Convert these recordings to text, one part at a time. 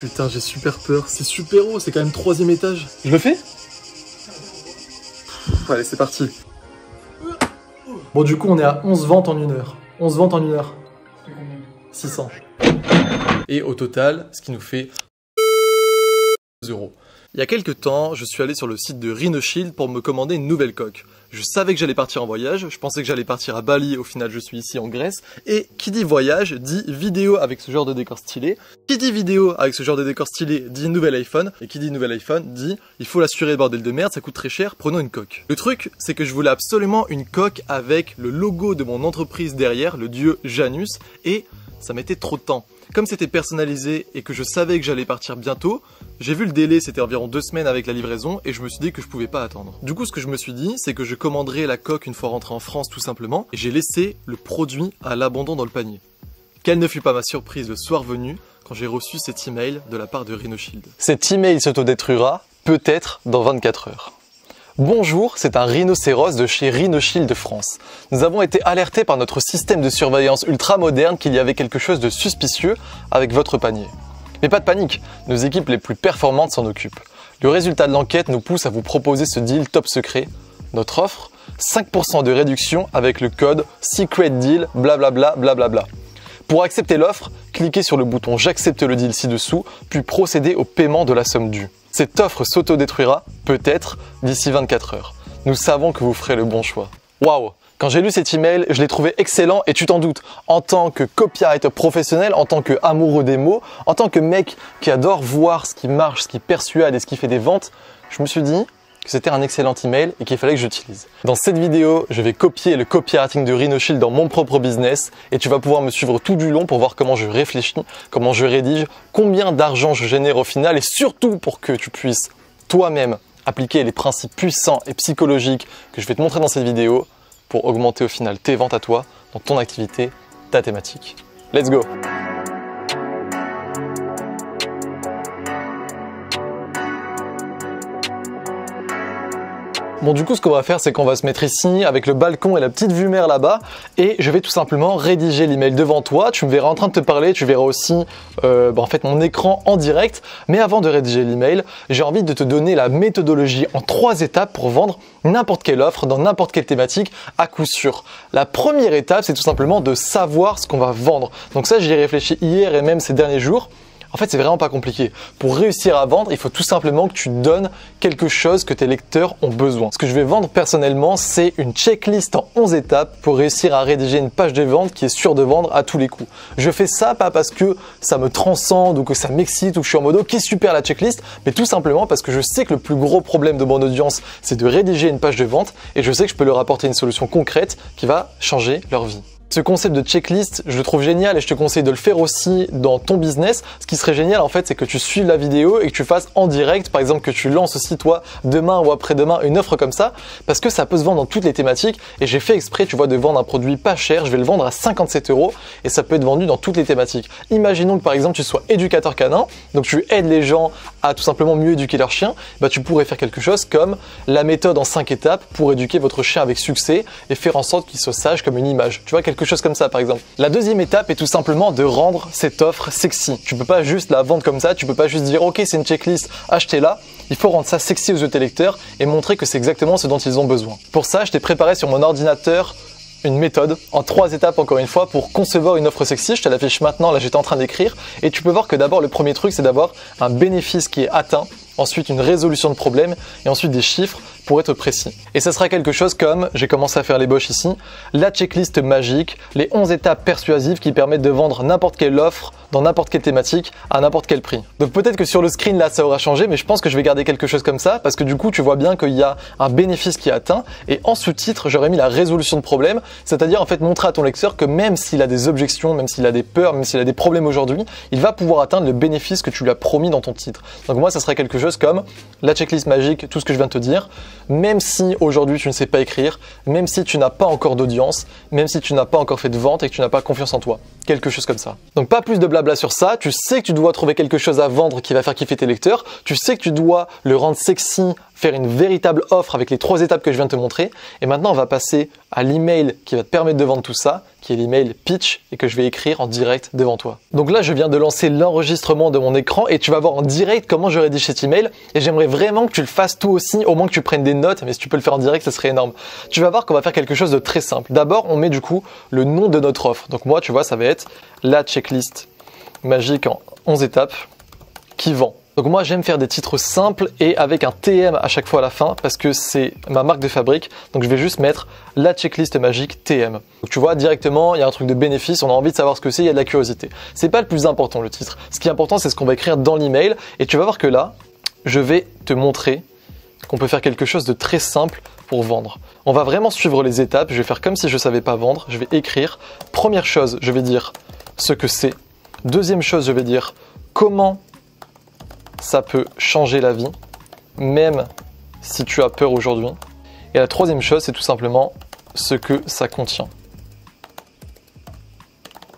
Putain, j'ai super peur. C'est super haut, c'est quand même 3e étage. Je le fais? Allez, c'est parti. Bon, du coup, on est à 11 ventes en 1 heure. 11 ventes en 1 heure. 600. Et au total, ce qui nous fait €. Il y a quelques temps, je suis allé sur le site de Rhino Shield pour me commander une nouvelle coque. Je savais que j'allais partir en voyage, je pensais que j'allais partir à Bali, au final je suis ici en Grèce, et qui dit voyage dit vidéo avec ce genre de décor stylé. Qui dit vidéo avec ce genre de décor stylé dit nouvel iPhone, et qui dit nouvel iPhone dit il faut l'assurer bordel de merde, ça coûte très cher, prenons une coque. Le truc, c'est que je voulais absolument une coque avec le logo de mon entreprise derrière, le dieu Janus, et ça mettait trop de temps. Comme c'était personnalisé et que je savais que j'allais partir bientôt, j'ai vu le délai, c'était environ 2 semaines avec la livraison et je me suis dit que je pouvais pas attendre. Du coup, ce que je me suis dit, c'est que je commanderais la coque une fois rentré en France tout simplement et j'ai laissé le produit à l'abandon dans le panier. Quelle ne fut pas ma surprise le soir venu quand j'ai reçu cet email de la part de Rhino Shield. Cet email s'autodétruira peut-être dans 24 heures. Bonjour, c'est un rhinocéros de chez Rhino Shield de France. Nous avons été alertés par notre système de surveillance ultra moderne qu'il y avait quelque chose de suspicieux avec votre panier. Mais pas de panique, nos équipes les plus performantes s'en occupent. Le résultat de l'enquête nous pousse à vous proposer ce deal top secret. Notre offre, 5% de réduction avec le code Secret Deal blablabla blablabla. Pour accepter l'offre, cliquez sur le bouton J'accepte le deal ci-dessous, puis procédez au paiement de la somme due. Cette offre s'autodétruira, peut-être, d'ici 24 heures. Nous savons que vous ferez le bon choix. Waouh! Quand j'ai lu cet email, je l'ai trouvé excellent et tu t'en doutes. En tant que copywriter professionnel, en tant que amoureux des mots, en tant que mec qui adore voir ce qui marche, ce qui persuade et ce qui fait des ventes, je me suis dit que c'était un excellent email et qu'il fallait que j'utilise. Dans cette vidéo, je vais copier le copywriting de Rhino Shield dans mon propre business et tu vas pouvoir me suivre tout du long pour voir comment je réfléchis, comment je rédige, combien d'argent je génère au final et surtout pour que tu puisses toi-même appliquer les principes puissants et psychologiques que je vais te montrer dans cette vidéo pour augmenter au final tes ventes à toi, dans ton activité, ta thématique. Let's go! Bon, du coup, ce qu'on va faire, c'est qu'on va se mettre ici avec le balcon et la petite vue mer là-bas et je vais tout simplement rédiger l'email devant toi. Tu me verras en train de te parler, tu verras aussi en fait mon écran en direct. Mais avant de rédiger l'email, j'ai envie de te donner la méthodologie en 3 étapes pour vendre n'importe quelle offre dans n'importe quelle thématique à coup sûr. La première étape, c'est tout simplement de savoir ce qu'on va vendre. Donc ça, j'y ai réfléchi hier et même ces derniers jours. En fait, c'est vraiment pas compliqué. Pour réussir à vendre, il faut tout simplement que tu donnes quelque chose que tes lecteurs ont besoin. Ce que je vais vendre personnellement, c'est une checklist en 11 étapes pour réussir à rédiger une page de vente qui est sûre de vendre à tous les coups. Je fais ça pas parce que ça me transcende ou que ça m'excite ou que je suis en mode ok super la checklist, mais tout simplement parce que je sais que le plus gros problème de mon audience, c'est de rédiger une page de vente et je sais que je peux leur apporter une solution concrète qui va changer leur vie. Ce concept de checklist, je le trouve génial et je te conseille de le faire aussi dans ton business. Ce qui serait génial en fait, c'est que tu suives la vidéo et que tu fasses en direct, par exemple que tu lances aussi toi demain ou après-demain une offre comme ça, parce que ça peut se vendre dans toutes les thématiques et j'ai fait exprès, tu vois, de vendre un produit pas cher, je vais le vendre à 57 € et ça peut être vendu dans toutes les thématiques. Imaginons que par exemple tu sois éducateur canin, donc tu aides les gens à tout simplement mieux éduquer leur chien, bah tu pourrais faire quelque chose comme la méthode en 5 étapes pour éduquer votre chien avec succès et faire en sorte qu'il soit sage comme une image. Tu vois, quelque chose comme ça par exemple. La deuxième étape est tout simplement de rendre cette offre sexy. Tu peux pas juste la vendre comme ça, tu peux pas juste dire ok c'est une checklist, achetez-la. Il faut rendre ça sexy aux yeux de tes lecteurs et montrer que c'est exactement ce dont ils ont besoin. Pour ça, je t'ai préparé sur mon ordinateur une méthode en 3 étapes encore une fois pour concevoir une offre sexy. Je te l'affiche maintenant, là j'étais en train d'écrire et tu peux voir que d'abord le premier truc c'est d'avoir un bénéfice qui est atteint, ensuite une résolution de problème et ensuite des chiffres pour être précis. Et ça sera quelque chose comme, j'ai commencé à faire l'ébauche ici, la checklist magique, les 11 étapes persuasives qui permettent de vendre n'importe quelle offre dans n'importe quelle thématique à n'importe quel prix. Donc peut-être que sur le screen là ça aura changé, mais je pense que je vais garder quelque chose comme ça parce que du coup tu vois bien qu'il y a un bénéfice qui est atteint et en sous-titre j'aurais mis la résolution de problème, c'est-à-dire en fait montrer à ton lecteur que même s'il a des objections, même s'il a des peurs, même s'il a des problèmes aujourd'hui, il va pouvoir atteindre le bénéfice que tu lui as promis dans ton titre. Donc moi ça serait quelque chose comme la checklist magique, tout ce que je viens de te dire, même si aujourd'hui tu ne sais pas écrire, même si tu n'as pas encore d'audience, même si tu n'as pas encore fait de vente et que tu n'as pas confiance en toi. Quelque chose comme ça. Donc pas plus de blabla sur ça, tu sais que tu dois trouver quelque chose à vendre qui va faire kiffer tes lecteurs, tu sais que tu dois le rendre sexy faire une véritable offre avec les 3 étapes que je viens de te montrer. Et maintenant, on va passer à l'email qui va te permettre de vendre tout ça, qui est l'email pitch et que je vais écrire en direct devant toi. Donc là, je viens de lancer l'enregistrement de mon écran et tu vas voir en direct comment je rédige cet email. Et j'aimerais vraiment que tu le fasses toi aussi, au moins que tu prennes des notes, mais si tu peux le faire en direct, ça serait énorme. Tu vas voir qu'on va faire quelque chose de très simple. D'abord, on met du coup le nom de notre offre. Donc moi, tu vois, ça va être la checklist magique en 11 étapes qui vend. Donc moi j'aime faire des titres simples et avec un TM à chaque fois à la fin parce que c'est ma marque de fabrique. Donc je vais juste mettre la checklist magique TM. Donc tu vois directement il y a un truc de bénéfice, on a envie de savoir ce que c'est, il y a de la curiosité. C'est pas le plus important le titre. Ce qui est important c'est ce qu'on va écrire dans l'email et tu vas voir que là je vais te montrer qu'on peut faire quelque chose de très simple pour vendre. On va vraiment suivre les étapes, je vais faire comme si je savais pas vendre, je vais écrire. Première chose, je vais dire ce que c'est. Deuxième chose, je vais dire comment ça peut changer la vie, même si tu as peur aujourd'hui. Et la troisième chose, c'est tout simplement ce que ça contient.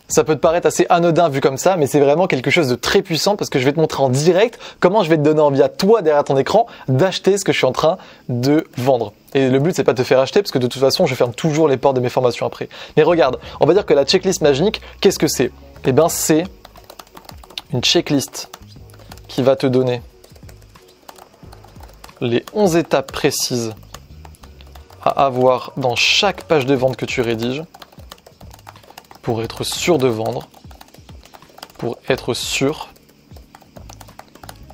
Ça peut te paraître assez anodin vu comme ça, mais c'est vraiment quelque chose de très puissant parce que je vais te montrer en direct comment je vais te donner envie à toi derrière ton écran d'acheter ce que je suis en train de vendre. Et le but, c'est pas de te faire acheter parce que de toute façon, je ferme toujours les portes de mes formations après. Mais regarde, on va dire que la checklist magique, qu'est-ce que c'est? Eh bien, c'est une checklist qui va te donner les 11 étapes précises à avoir dans chaque page de vente que tu rédiges pour être sûr de vendre, pour être sûr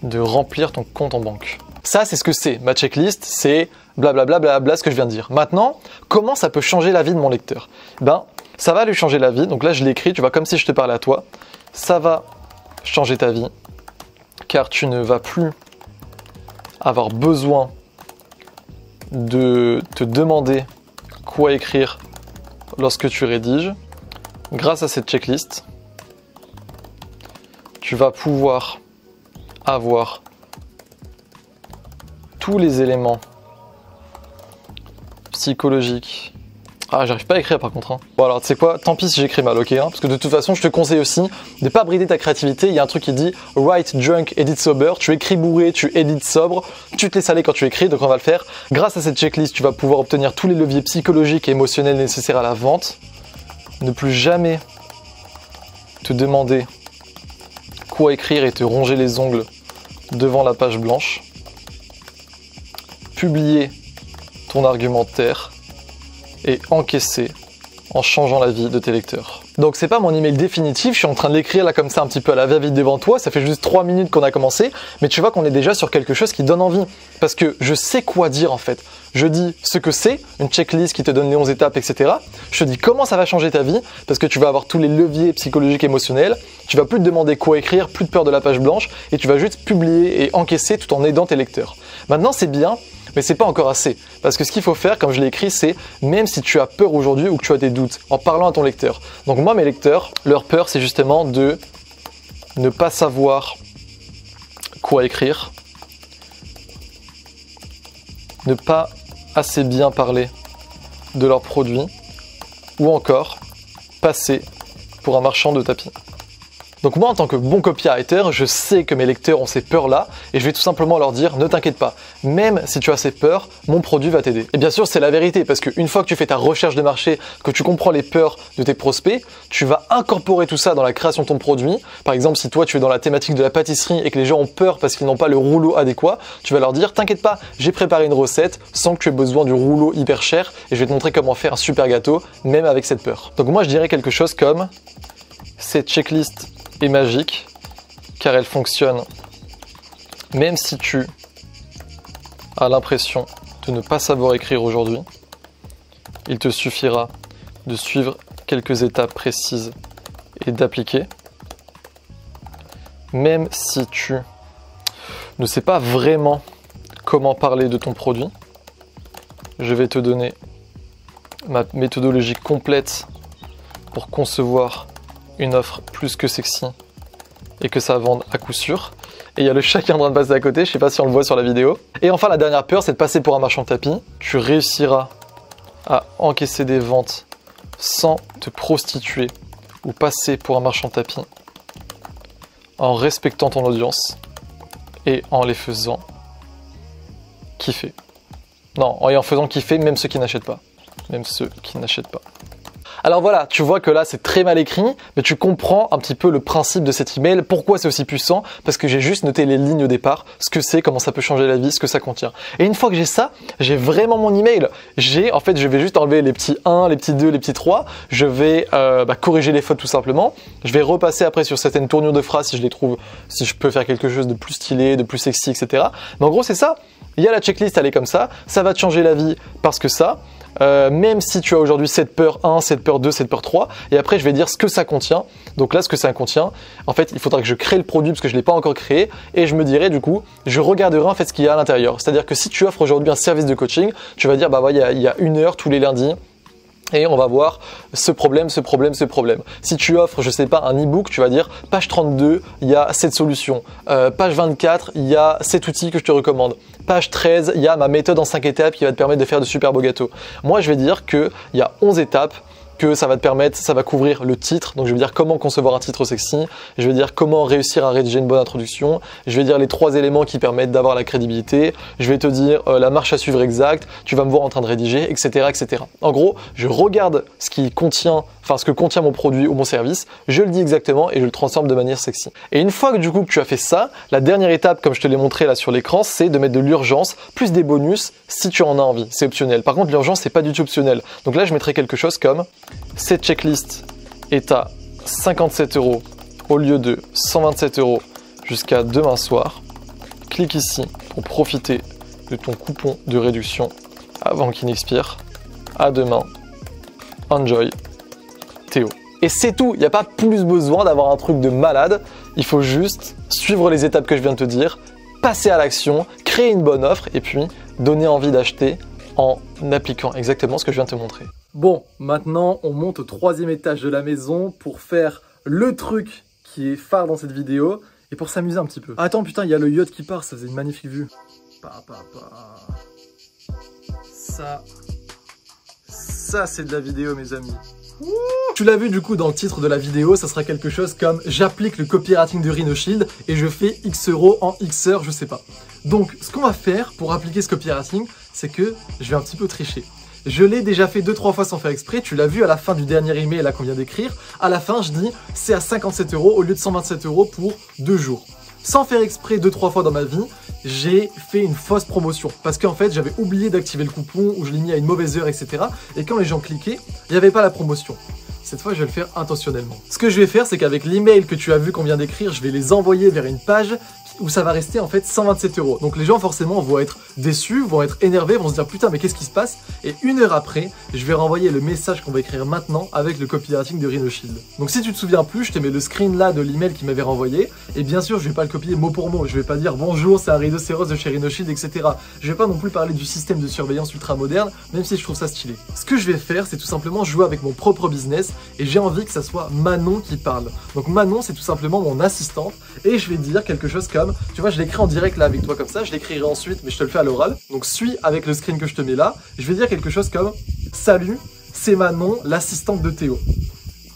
de remplir ton compte en banque. Ça, c'est ce que c'est. Ma checklist, c'est blablabla, blablabla, ce que je viens de dire. Maintenant, comment ça peut changer la vie de mon lecteur? Ben, ça va lui changer la vie. Donc là, je l'écris, tu vois, comme si je te parlais à toi. Ça va changer ta vie. Car tu ne vas plus avoir besoin de te demander quoi écrire lorsque tu rédiges. Grâce à cette checklist, tu vas pouvoir avoir tous les éléments psychologiques. Ah, j'arrive pas à écrire par contre. Hein. Bon alors, tu sais quoi, tant pis si j'écris mal, ok hein, parce que de toute façon, je te conseille aussi de pas brider ta créativité. Il y a un truc qui dit « Write drunk, edit sober ». Tu écris bourré, tu édites sobre. Tu te laisses aller quand tu écris, donc on va le faire. Grâce à cette checklist, tu vas pouvoir obtenir tous les leviers psychologiques et émotionnels nécessaires à la vente. Ne plus jamais te demander quoi écrire et te ronger les ongles devant la page blanche. Publier ton argumentaire et encaisser en changeant la vie de tes lecteurs. Donc c'est pas mon email définitif, je suis en train de l'écrire là comme ça un petit peu à la va-vite devant toi, ça fait juste 3 minutes qu'on a commencé, mais tu vois qu'on est déjà sur quelque chose qui donne envie, parce que je sais quoi dire en fait. Je dis ce que c'est, une checklist qui te donne les 11 étapes, etc. Je te dis comment ça va changer ta vie, parce que tu vas avoir tous les leviers psychologiques et émotionnels, tu vas plus te demander quoi écrire, plus de peur de la page blanche, et tu vas juste publier et encaisser tout en aidant tes lecteurs. Maintenant c'est bien, mais c'est pas encore assez. Parce que ce qu'il faut faire, comme je l'ai écrit, c'est même si tu as peur aujourd'hui ou que tu as des doutes, en parlant à ton lecteur. Donc moi, mes lecteurs, leur peur, c'est justement de ne pas savoir quoi écrire, ne pas assez bien parler de leurs produits, ou encore passer pour un marchand de tapis. Donc moi, en tant que bon copywriter, je sais que mes lecteurs ont ces peurs-là et je vais tout simplement leur dire, ne t'inquiète pas, même si tu as ces peurs, mon produit va t'aider. Et bien sûr, c'est la vérité parce qu'une fois que tu fais ta recherche de marché, que tu comprends les peurs de tes prospects, tu vas incorporer tout ça dans la création de ton produit. Par exemple, si toi, tu es dans la thématique de la pâtisserie et que les gens ont peur parce qu'ils n'ont pas le rouleau adéquat, tu vas leur dire, t'inquiète pas, j'ai préparé une recette sans que tu aies besoin du rouleau hyper cher et je vais te montrer comment faire un super gâteau, même avec cette peur. Donc moi, je dirais quelque chose comme, cette checklist est magique car elle fonctionne même si tu as l'impression de ne pas savoir écrire aujourd'hui. Il te suffira de suivre quelques étapes précises et d'appliquer. Même si tu ne sais pas vraiment comment parler de ton produit, je vais te donner ma méthodologie complète pour concevoir une offre plus que sexy et que ça vende à coup sûr. Et il y a le chat qui est en train de passer à côté, je sais pas si on le voit sur la vidéo. Et enfin, la dernière peur, c'est de passer pour un marchand de tapis. Tu réussiras à encaisser des ventes sans te prostituer ou passer pour un marchand de tapis en respectant ton audience et en les faisant kiffer. Non, et en faisant kiffer même ceux qui n'achètent pas. Même ceux qui n'achètent pas. Alors voilà, tu vois que là c'est très mal écrit, mais tu comprends un petit peu le principe de cet email, pourquoi c'est aussi puissant, parce que j'ai juste noté les lignes au départ, ce que c'est, comment ça peut changer la vie, ce que ça contient. Et une fois que j'ai ça, j'ai vraiment mon email. En fait, je vais juste enlever les petits 1, les petits 2, les petits 3, je vais corriger les fautes tout simplement, je vais repasser après sur certaines tournures de phrases si je les trouve, si je peux faire quelque chose de plus stylé, de plus sexy, etc. Mais en gros c'est ça, il y a la checklist, elle est comme ça va te changer la vie parce que ça, même si tu as aujourd'hui cette peur 1, cette peur 2, cette peur 3, et après je vais dire ce que ça contient. Donc là, ce que ça contient, en fait, il faudra que je crée le produit parce que je ne l'ai pas encore créé, et je me dirai du coup, je regarderai en fait ce qu'il y a à l'intérieur. C'est-à-dire que si tu offres aujourd'hui un service de coaching, tu vas dire, bah ouais, il y a 1 heure tous les lundis, et on va voir ce problème, ce problème, ce problème. Si tu offres, je sais pas, un e-book, tu vas dire page 32, il y a cette solution. Page 24, il y a cet outil que je te recommande. Page 13, il y a ma méthode en 5 étapes qui va te permettre de faire de super beaux gâteaux. Moi, je vais dire qu'il y a 11 étapes, que ça va te permettre, ça va couvrir le titre. Donc je vais dire comment concevoir un titre sexy, je vais dire comment réussir à rédiger une bonne introduction, je vais dire les 3 éléments qui permettent d'avoir la crédibilité, je vais te dire la marche à suivre exacte, tu vas me voir en train de rédiger, etc., etc. En gros, je regarde ce que contient mon produit ou mon service, je le dis exactement et je le transforme de manière sexy. Et une fois que du coup que tu as fait ça, la dernière étape, comme je te l'ai montré là sur l'écran, c'est de mettre de l'urgence plus des bonus si tu en as envie. C'est optionnel. Par contre, l'urgence, c'est pas du tout optionnel. Donc là, je mettrai quelque chose comme cette checklist est à 57 € au lieu de 127 € jusqu'à demain soir. Clique ici pour profiter de ton coupon de réduction avant qu'il n'expire. À demain. Enjoy. Théo. Et c'est tout, il n'y a pas plus besoin d'avoir un truc de malade. Il faut juste suivre les étapes que je viens de te dire, passer à l'action, créer une bonne offre et puis donner envie d'acheter en appliquant exactement ce que je viens de te montrer. Bon, maintenant on monte au 3e étage de la maison pour faire le truc qui est phare dans cette vidéo et pour s'amuser un petit peu. Attends, putain, il y a le yacht qui part, ça faisait une magnifique vue. Ça c'est de la vidéo, mes amis. Tu l'as vu du coup dans le titre de la vidéo, ça sera quelque chose comme j'applique le copywriting de Rhino Shield et je fais X euros en X heures, je sais pas. Donc ce qu'on va faire pour appliquer ce copywriting, c'est que je vais un petit peu tricher. Je l'ai déjà fait 2-3 fois sans faire exprès, tu l'as vu à la fin du dernier email là qu'on vient d'écrire. À la fin je dis c'est à 57 € au lieu de 127 € pour 2 jours. Sans faire exprès 2-3 fois dans ma vie, j'ai fait une fausse promotion. Parce qu'en fait, j'avais oublié d'activer le coupon ou je l'ai mis à une mauvaise heure, etc. Et quand les gens cliquaient, il n'y avait pas la promotion. Cette fois, je vais le faire intentionnellement. Ce que je vais faire, c'est qu'avec l'email que tu as vu qu'on vient d'écrire, je vais les envoyer vers une page où ça va rester en fait 127 €. Donc les gens forcément vont être déçus, vont être énervés, vont se dire putain mais qu'est-ce qui se passe? Et 1 heure après, je vais renvoyer le message qu'on va écrire maintenant avec le copywriting de Rhino Shield. Donc si tu te souviens plus, je te mets le screen là de l'email qui m'avait renvoyé. Et bien sûr, je vais pas le copier mot pour mot. Je vais pas dire bonjour, c'est un rideau Seros de chez Rhino Shield, etc. Je vais pas non plus parler du système de surveillance ultra moderne, même si je trouve ça stylé. Ce que je vais faire, c'est tout simplement jouer avec mon propre business et j'ai envie que ça soit Manon qui parle. Donc Manon, c'est tout simplement mon assistante et je vais dire quelque chose comme, tu vois, je l'écris en direct là avec toi comme ça, je l'écrirai ensuite, mais je te le fais à l'oral. Donc suis avec le screen que je te mets là. Je vais dire quelque chose comme salut, c'est Manon, l'assistante de Théo.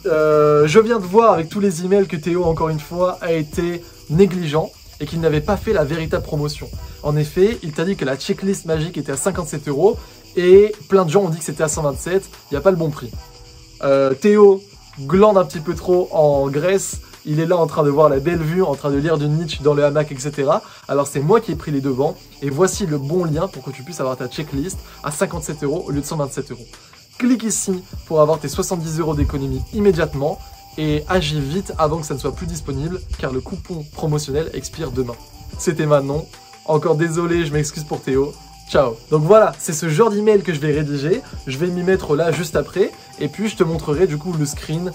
Je viens de voir avec tous les emails que Théo, encore une fois, a été négligent et qu'il n'avait pas fait la véritable promotion. En effet, il t'a dit que la checklist magique était à 57 € et plein de gens ont dit que c'était à 127, il n'y a pas le bon prix. Théo glande un petit peu trop en Grèce, il est là en train de voir la belle vue, en train de lire du Nietzsche dans le hamac, etc. Alors c'est moi qui ai pris les devants et voici le bon lien pour que tu puisses avoir ta checklist à 57 € au lieu de 127 €. Clique ici pour avoir tes 70 € d'économie immédiatement et agis vite avant que ça ne soit plus disponible car le coupon promotionnel expire demain. C'était Manon, encore désolé, je m'excuse pour Théo. Ciao. Donc voilà, c'est ce genre d'email que je vais rédiger. Je vais m'y mettre là juste après. Et puis je te montrerai du coup le screen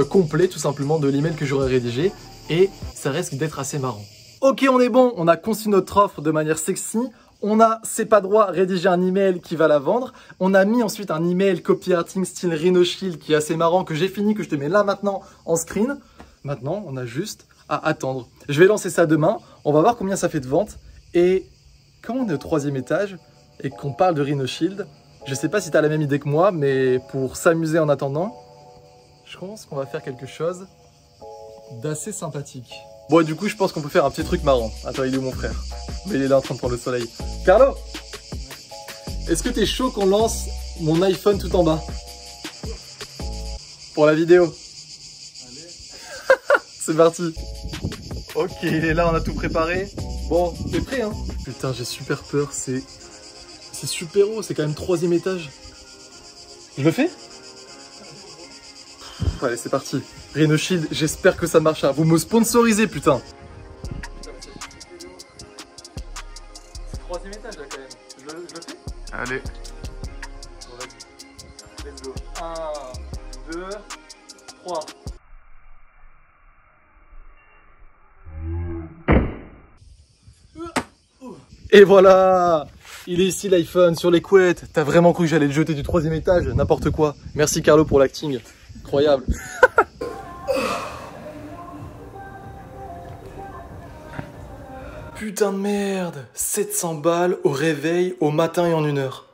complet tout simplement de l'email que j'aurai rédigé. Et ça risque d'être assez marrant. Ok, on est bon. On a conçu notre offre de manière sexy. On a, c'est pas droit, rédigé un email qui va la vendre. On a mis ensuite un email copywriting style Rhino Shield qui est assez marrant, que j'ai fini, que je te mets là maintenant en screen. Maintenant, on a juste à attendre. Je vais lancer ça demain. On va voir combien ça fait de ventes. Et quand on est au 3e étage et qu'on parle de Rhino Shield, je sais pas si tu as la même idée que moi, mais pour s'amuser en attendant, je pense qu'on va faire quelque chose d'assez sympathique. Bon, du coup, je pense qu'on peut faire un petit truc marrant. Attends, il est où mon frère? Mais il est là en train de prendre le soleil. Carlo, est-ce que t'es chaud qu'on lance mon iPhone tout en bas? Pour la vidéo. Allez. C'est parti. Ok, il est là, on a tout préparé. Bon, t'es prêt, hein? Putain, j'ai super peur, c'est super haut, c'est quand même 3e étage. Je le fais? Allez, c'est parti. Rhino Shield, j'espère que ça marchera. Vous me sponsorisez, putain. C'est 3e étage là quand même. Je le fais? Allez. Bon, vas-y. Let's go. 1, 2, 3. Et voilà! Il est ici l'iPhone sur les couettes. T'as vraiment cru que j'allais le jeter du 3e étage? N'importe quoi. Merci Carlo pour l'acting. Incroyable. Putain de merde. 700 balles au réveil, au matin et en 1 heure.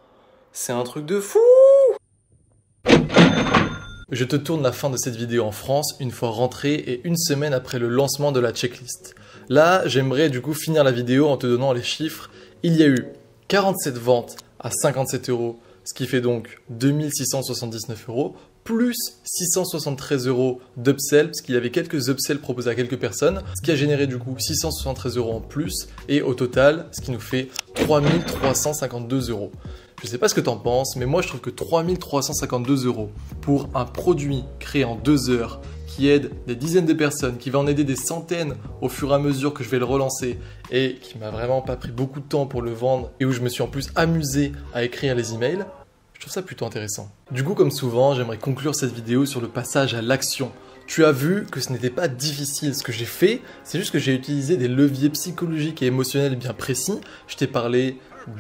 C'est un truc de fou. Je te tourne la fin de cette vidéo en France, une fois rentré et 1 semaine après le lancement de la checklist. Là, j'aimerais du coup finir la vidéo en te donnant les chiffres. Il y a eu 47 ventes à 57 €, ce qui fait donc 2679 €, plus 673 € d'upsell, parce qu'il y avait quelques upsells proposés à quelques personnes, ce qui a généré du coup 673 € en plus, et au total, ce qui nous fait 3352 €. Je sais pas ce que t'en penses, mais moi je trouve que 3352 € pour un produit créé en 2 heures, qui aide des dizaines de personnes, qui va en aider des centaines au fur et à mesure que je vais le relancer et qui m'a vraiment pas pris beaucoup de temps pour le vendre et où je me suis en plus amusé à écrire les emails, je trouve ça plutôt intéressant. Du coup, comme souvent, j'aimerais conclure cette vidéo sur le passage à l'action. Tu as vu que ce n'était pas difficile ce que j'ai fait, c'est juste que j'ai utilisé des leviers psychologiques et émotionnels bien précis. Je t'ai parlé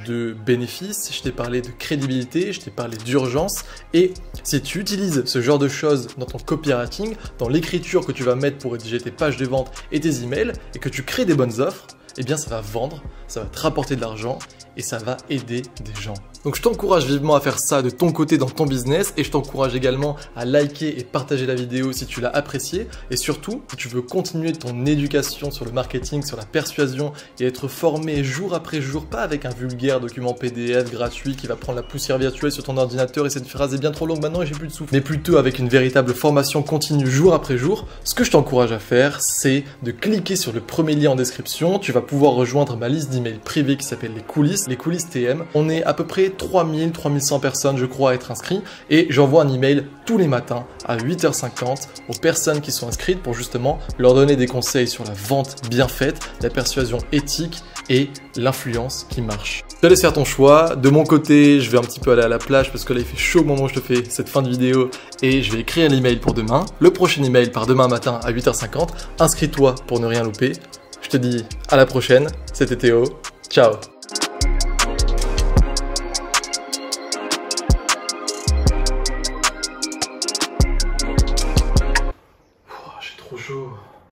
de bénéfices, je t'ai parlé de crédibilité, je t'ai parlé d'urgence, et si tu utilises ce genre de choses dans ton copywriting, dans l'écriture que tu vas mettre pour rédiger tes pages de vente et tes emails, et que tu crées des bonnes offres, eh bien ça va vendre, ça va te rapporter de l'argent et ça va aider des gens. Donc je t'encourage vivement à faire ça de ton côté dans ton business et je t'encourage également à liker et partager la vidéo si tu l'as appréciée et surtout si tu veux continuer ton éducation sur le marketing, sur la persuasion et être formé jour après jour, pas avec un vulgaire document PDF gratuit qui va prendre la poussière virtuelle sur ton ordinateur et cette phrase est bien trop longue maintenant et j'ai plus de souffle, mais plutôt avec une véritable formation continue jour après jour. Ce que je t'encourage à faire, c'est de cliquer sur le premier lien en description. Tu vas pouvoir rejoindre ma liste d'emails privés qui s'appelle les coulisses TM. On est à peu près 3100 personnes je crois à être inscrits et j'envoie un email tous les matins à 8h50 aux personnes qui sont inscrites pour justement leur donner des conseils sur la vente bien faite, la persuasion éthique et l'influence qui marche. Je te laisse faire ton choix. De mon côté, je vais un petit peu aller à la plage parce que là il fait chaud au moment où je te fais cette fin de vidéo et je vais écrire l'email pour demain. Le prochain email part demain matin à 8h50. Inscris-toi pour ne rien louper. Je te dis à la prochaine. C'était Théo. Ciao. J'ai trop chaud.